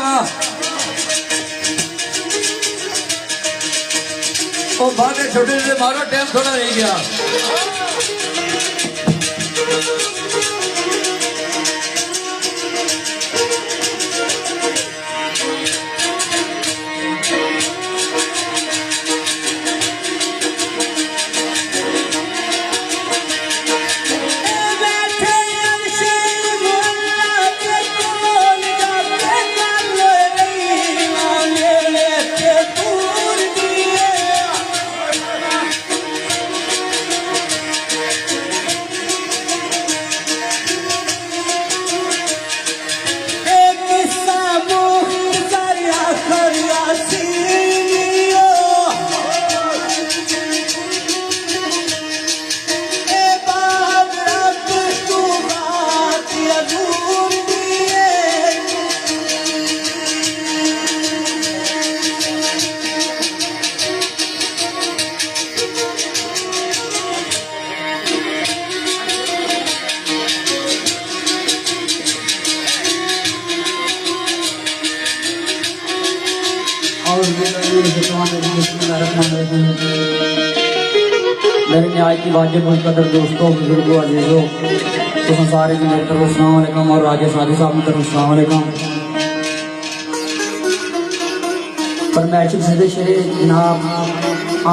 वा ओ भागे छोटे से मारो टाइम थोड़ा रह गया मेरे न्याय की वाजिब कदर दोस्तों बुजुर्गों अजीजों तो सारे की मेरी तरफ अस्सलाम वालेकुम और राजे सादी साहब की तरफ अस्सलाम वालेकुम। फरमाइश से शेर जनाब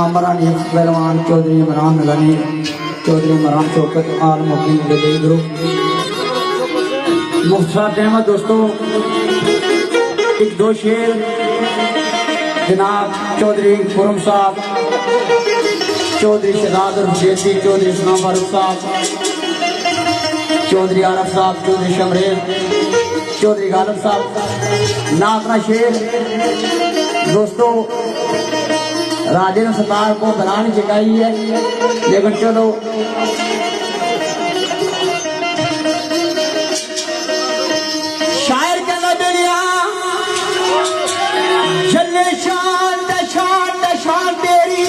आमरा नीफ पहलवान चौधरी इमरान नगनी चौधरी इमरान शौकत आल मुकीम के ग्रुप मुफ्त अहमद दोस्तों एक दो शेर जनाब चौधरी खुरम साहब चौधरी शहजाद हुसैन चौधरी इस्लाम फारूक साहब चौधरी आरफ साहब चौधरी शमरेज चौधरी गालिब साहब नातना शेर दोस्तों राजे ने सरकार को बनानी सिखाई है लेकिन चलो शायर के लबेलिया चले शान शान तेरी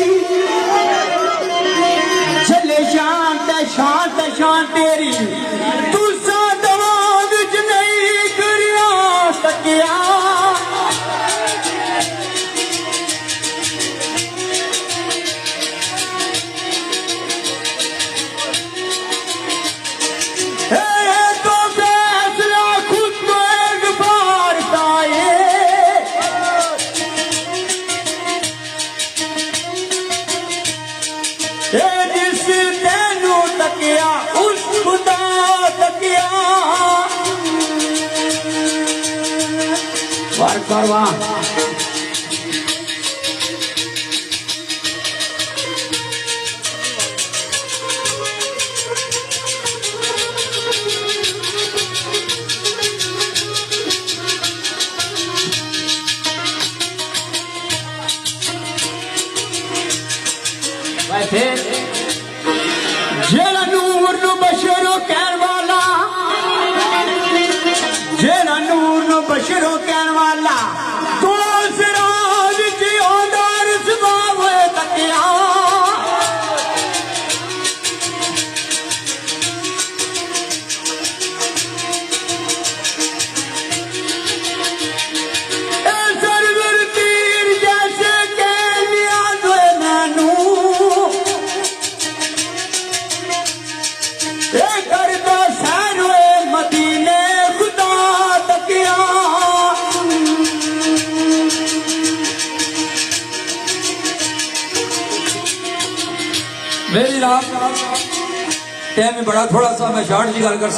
चले शान तेरी तू सा दवाद च नहीं करिया सकिया तो फैसला खुद को एक बार पाए जिस तेनू तकिया उस खुदा तकिया वार करवा फिर जेड़ा नूर नु बशरो कहन वाला जेड़ा नूर नु बशरो कहन वाला तो सिराज जी ओदार सुभाव तकिया सरवर तीर जैसे कह लिया दो मैनू करता सारे मदीने खुदा तकिया मेरी रात टाइम बड़ा थोड़ा सा मैं शॉर्ट की गल कर